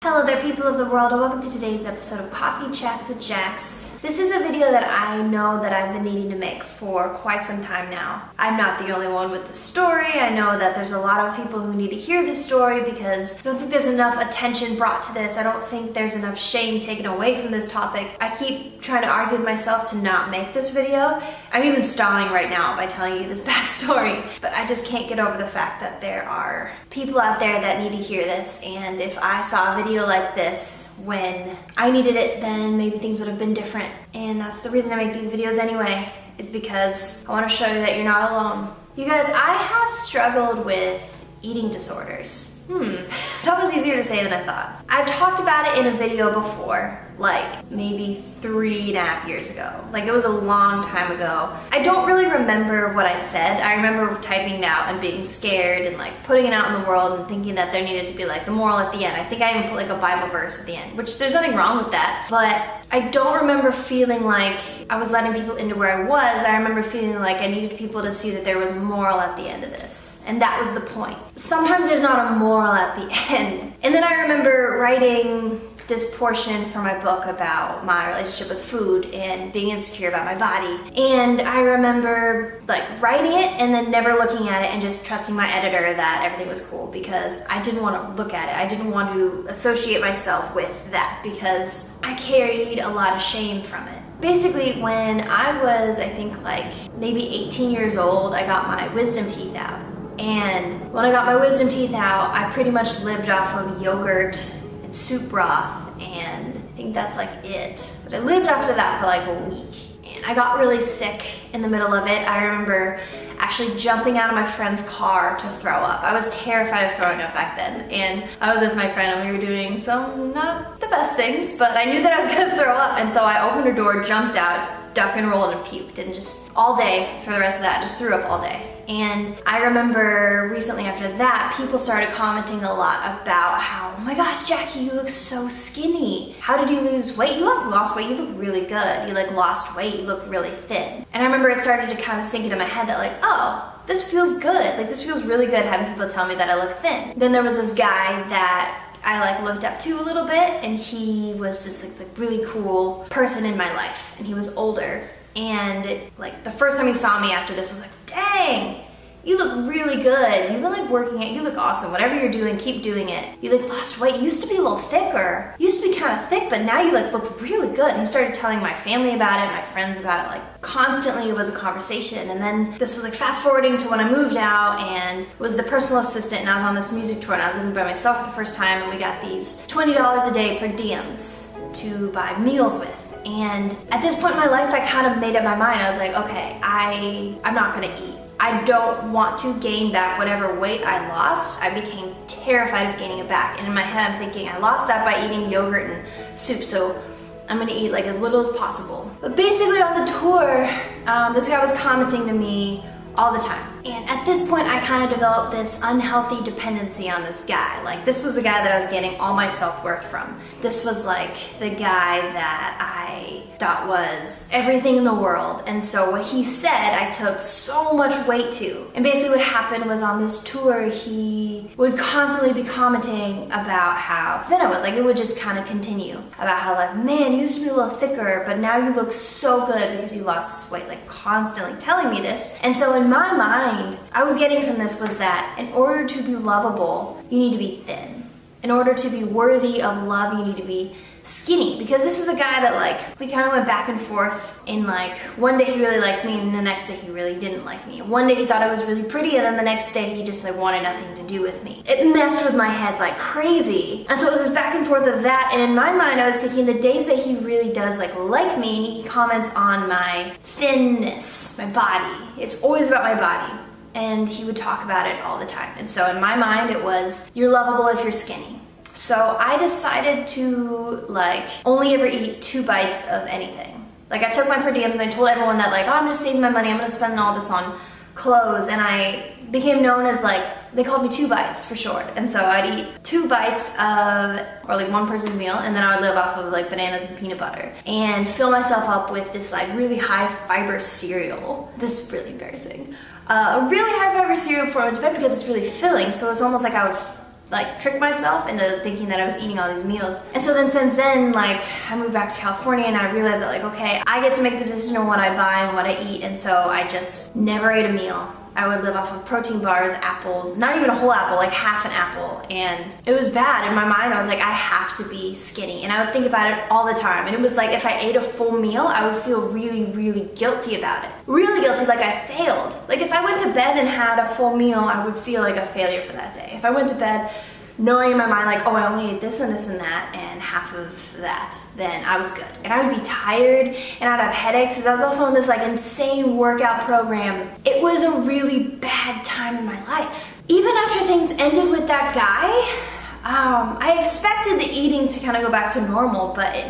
Hello there, people of the world, and welcome to today's episode of Coffee Chats with Jax. This is a video that I know that I've been needing to make for quite some time now. I'm not the only one with the story. I know that there's a lot of people who need to hear this story because I don't think there's enough attention brought to this. I don't think there's enough shame taken away from this topic. I keep trying to argue with myself to not make this video. I'm even stalling right now by telling you this backstory, but I just can't get over the fact that there are people out there that need to hear this, and if I saw a video like this when I needed it, then maybe things would have been different. And that's the reason I make these videos anyway, is because I want to show you that you're not alone. You guys, I have struggled with eating disorders. That was easier to say than I thought. I've talked about it in a video before, like maybe 3.5 years ago. Like, it was a long time ago. I don't really remember what I said. I remember typing it out and being scared and like putting it out in the world and thinking that there needed to be like the moral at the end. I think I even put like a Bible verse at the end, which there's nothing wrong with that. But I don't remember feeling like I was letting people into where I was. I remember feeling like I needed people to see that there was a moral at the end of this. And that was the point. Sometimes there's not a moral at the end. And then I remember writing this portion for my book about my relationship with food and being insecure about my body. And I remember like writing it and then never looking at it and just trusting my editor that everything was cool, because I didn't want to look at it. I didn't want to associate myself with that because I carried a lot of shame from it. Basically, when I was, I think like maybe 18 years old, I got my wisdom teeth out. And when I got my wisdom teeth out, I pretty much lived off of yogurt and soup broth, and I think that's like it. But I lived after that for like a week, and I got really sick in the middle of it. I remember actually jumping out of my friend's car to throw up. I was terrified of throwing up back then, and I was with my friend and we were doing some not the best things, but I knew that I was gonna throw up, and so I opened her door, jumped out, duck and rolled and puked, and just all day for the rest of that, just threw up all day. And I remember recently after that, people started commenting a lot about how, oh my gosh, Jackie, you look so skinny. How did you lose weight? You have lost weight, you look really good. You like lost weight, you look really thin. And I remember it started to kind of sink into my head that like, oh, this feels good. Like, this feels really good having people tell me that I look thin. Then there was this guy that I like looked up to a little bit, and he was just like the really cool person in my life, and he was older. And like the first time he saw me after this was like, dang, you look really good. You've been like working it. You look awesome. Whatever you're doing, keep doing it. You like lost weight. You used to be a little thicker. You used to be kind of thick, but now you like look really good. And he started telling my family about it, my friends about it. Like constantly it was a conversation. And then this was like fast forwarding to when I moved out and was the personal assistant, and I was on this music tour and I was living by myself for the first time, and we got these $20 a day per diems to buy meals with. And at this point in my life, I kind of made up my mind. I was like, okay, I'm not gonna eat. I don't want to gain back whatever weight I lost. I became terrified of gaining it back. And in my head, I'm thinking I lost that by eating yogurt and soup, so I'm gonna eat like as little as possible. But basically on the tour, this guy was commenting to me all the time. And at this point, I kind of developed this unhealthy dependency on this guy. Like, this was the guy that I was getting all my self-worth from. This was like the guy that I thought was everything in the world. And so what he said, I took so much weight to. And basically what happened was on this tour, he would constantly be commenting about how thin I was. Like, it would just kind of continue about how like, man, you used to be a little thicker, but now you look so good because you lost this weight. Like, constantly telling me this. And so in my mind, I was getting from this was that in order to be lovable, you need to be thin. In order to be worthy of love, you need to be skinny. Because this is a guy that like, we kind of went back and forth in like, one day he really liked me and the next day he really didn't like me. One day he thought I was really pretty, and then the next day he just like wanted nothing to do with me. It messed with my head like crazy. And so it was this back and forth of that, and in my mind I was thinking the days that he really does like me, he comments on my thinness, my body. It's always about my body. And he would talk about it all the time. And so in my mind it was, you're lovable if you're skinny. So I decided to like only ever eat 2 bites of anything. Like, I took my per diems and I told everyone that like, oh, I'm just saving my money, I'm gonna spend all this on clothes, and I became known as like, they called me 2 bites for short. And so I'd eat 2 bites of, or like one person's meal, and then I would live off of like bananas and peanut butter and fill myself up with this like really high fiber cereal. This is really embarrassing. A really high fiber cereal before I went to bed because it's really filling, so it's almost like I would like trick myself into thinking that I was eating all these meals. And so then since then, like I moved back to California and I realized that like, okay, I get to make the decision on what I buy and what I eat. And so I just never ate a meal. I would live off of protein bars, apples, not even a whole apple, like half an apple. And it was bad. In my mind, I was like, I have to be skinny. And I would think about it all the time. And it was like, if I ate a full meal, I would feel really, really guilty about it. Really guilty, like I failed. Like if I went to bed and had a full meal, I would feel like a failure for that day. If I went to bed knowing in my mind like, oh, I only ate this and this and that and half of that, then I was good. And I would be tired and I'd have headaches because I was also in this like insane workout program. It was a really bad time in my life. Even after things ended with that guy, I expected the eating to kind of go back to normal, but it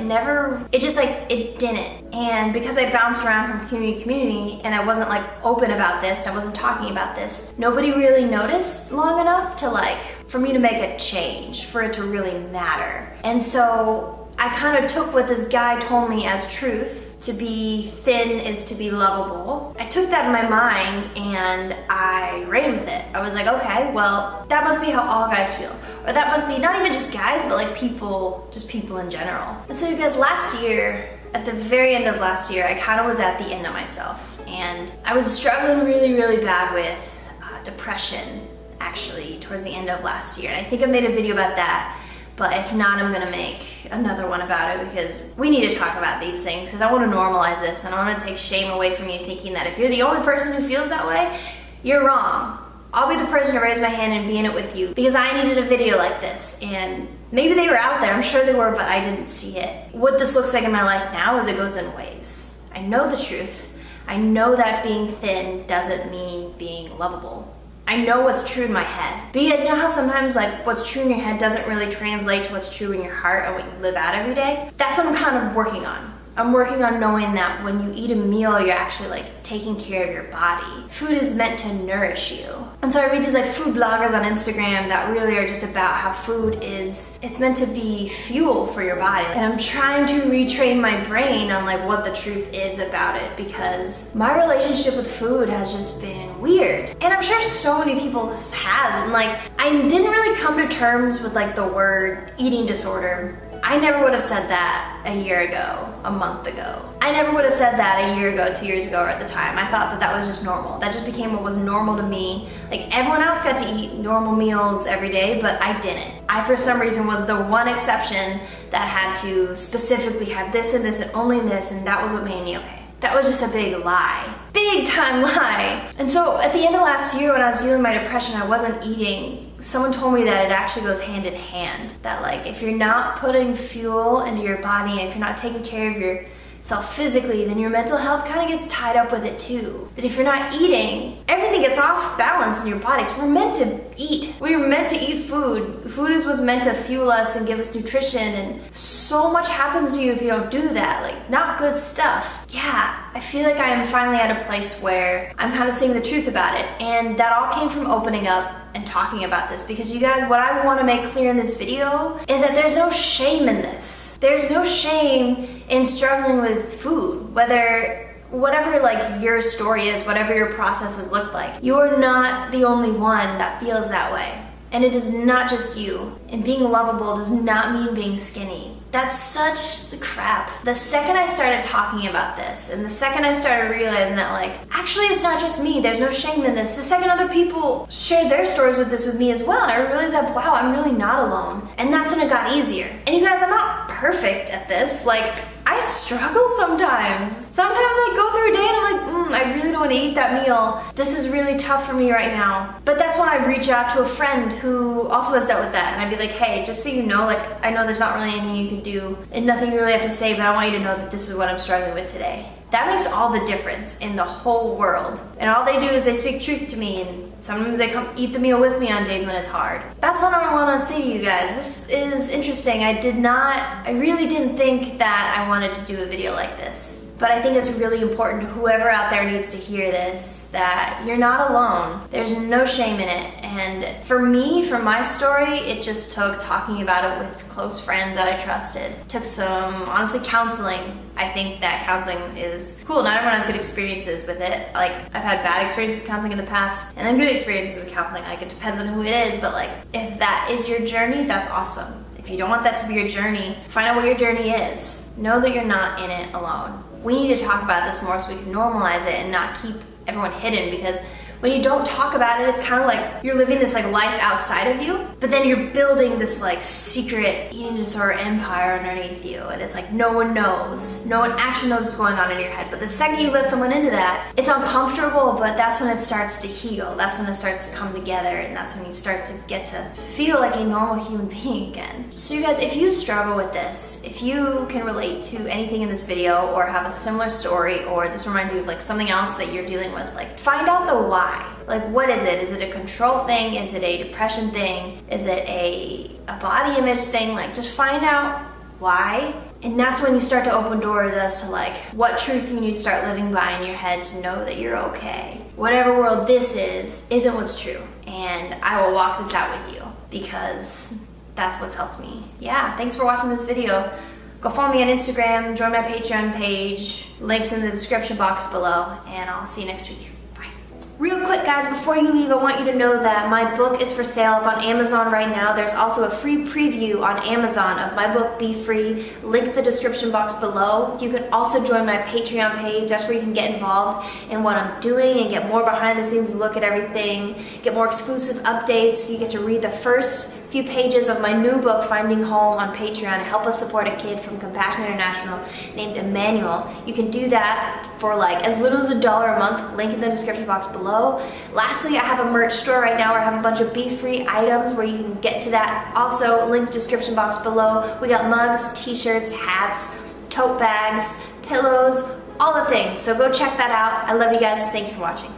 didn't. And because I bounced around from community to community and I wasn't like open about this, and I wasn't talking about this, nobody really noticed long enough to like, for me to make a change, for it to really matter. And so I kind of took what this guy told me as truth. To be thin is to be lovable. I took that in my mind and I ran with it. I was like, okay, well, that must be how all guys feel. Or that must be not even just guys, but like people, just people in general. And so you guys, last year, at the very end of last year, I kind of was at the end of myself. And I was struggling really, really bad with depression, actually, towards the end of last year. And I think I made a video about that. But if not, I'm gonna make another one about it because we need to talk about these things because I want to normalize this and I want to take shame away from you thinking that if you're the only person who feels that way, you're wrong. I'll be the person to raise my hand and be in it with you because I needed a video like this, and maybe they were out there, I'm sure they were, but I didn't see it. What this looks like in my life now is it goes in waves. I know the truth. I know that being thin doesn't mean being lovable. I know what's true in my head. But you guys know how sometimes like what's true in your head doesn't really translate to what's true in your heart and what you live out every day? That's what I'm kind of working on. I'm working on knowing that when you eat a meal, you're actually like taking care of your body. Food is meant to nourish you. And so I read these like food bloggers on Instagram that really are just about how food is, it's meant to be fuel for your body. And I'm trying to retrain my brain on like what the truth is about it because my relationship with food has just been weird. And I'm sure so many people has. And like, I didn't really come to terms with like the word eating disorder. I never would have said that a year ago, a month ago. I never would have said that a year ago, 2 years ago, or at the time. I thought that that was just normal. That just became what was normal to me. Like everyone else got to eat normal meals every day, but I didn't. I, for some reason, was the one exception that had to specifically have this and this and only this, and that was what made me okay. That was just a big lie. Big time lie. And so at the end of last year when I was dealing with my depression, I wasn't eating. Someone told me that it actually goes hand in hand. That like if you're not putting fuel into your body and if you're not taking care of yourself physically, then your mental health kind of gets tied up with it too. That if you're not eating, everything gets off balance in your body. 'Cause we're meant to eat. We were meant to eat food. Food is what's meant to fuel us and give us nutrition, and so much happens to you if you don't do that. Like not good stuff. Yeah, I feel like I am finally at a place where I'm kind of seeing the truth about it. And that all came from opening up and talking about this, because you guys, what I want to make clear in this video is that there's no shame in this. There's no shame in struggling with food, whatever like your story is, whatever your processes look like. You're not the only one that feels that way. And it is not just you. And being lovable does not mean being skinny. That's such the crap. The second I started talking about this, and the second I started realizing that like, actually it's not just me, there's no shame in this. The second other people shared their stories with me as well, and I realized that, wow, I'm really not alone. And that's when it got easier. And you guys, I'm not perfect at this. Like, I struggle sometimes. Sometimes I go through a day and I'm like, I really don't want to eat that meal. This is really tough for me right now. But that's when I reach out to a friend who also has dealt with that. And I'd be like, hey, just so you know, like, I know there's not really anything you can do and nothing you really have to say, but I want you to know that this is what I'm struggling with today. That makes all the difference in the whole world. And all they do is they speak truth to me, and sometimes they come eat the meal with me on days when it's hard. That's what I want to say to you guys. This is interesting. I really didn't think that I wanted to do a video like this. But I think it's really important to whoever out there needs to hear this, that you're not alone. There's no shame in it. And for me, for my story, it just took talking about it with close friends that I trusted. It took some, honestly, counseling. I think that counseling is cool. Not everyone has good experiences with it. Like, I've had bad experiences with counseling in the past, and then good experiences with counseling. Like, it depends on who it is, but like, if that is your journey, that's awesome. If you don't want that to be your journey, find out what your journey is. Know that you're not in it alone. We need to talk about this more so we can normalize it and not keep everyone hidden, because when you don't talk about it, it's kind of like you're living this like life outside of you, but then you're building this like secret eating disorder empire underneath you, and it's like no one knows. No one actually knows what's going on in your head, but the second you let someone into that, it's uncomfortable, but that's when it starts to heal. That's when it starts to come together, and that's when you start to get to feel like a normal human being again. So you guys, if you struggle with this, if you can relate to anything in this video or have a similar story, or this reminds you of like something else that you're dealing with, like find out the why. Like, what is it? Is it a control thing? Is it a depression thing? Is it a body image thing? Like, just find out why. And that's when you start to open doors as to like what truth you need to start living by in your head to know that you're okay. Whatever world this is, isn't what's true. And I will walk this out with you because that's what's helped me. Yeah, thanks for watching this video. Go follow me on Instagram, join my Patreon page, links in the description box below, and I'll see you next week. Real quick guys, before you leave, I want you to know that my book is for sale up on Amazon right now. There's also a free preview on Amazon of my book, Be Free. Link in the description box below. You can also join my Patreon page. That's where you can get involved in what I'm doing and get more behind the scenes look at everything, get more exclusive updates. You get to read the first few pages of my new book, Finding Home, on Patreon, and help us support a kid from Compassion International named Emmanuel. You can do that for like as little as $1 a month. Link in the description box below. Lastly, I have a merch store right now where I have a bunch of Be Free items where you can get to that. Also, link description box below. We got mugs, t-shirts, hats, tote bags, pillows, all the things. So go check that out. I love you guys. Thank you for watching.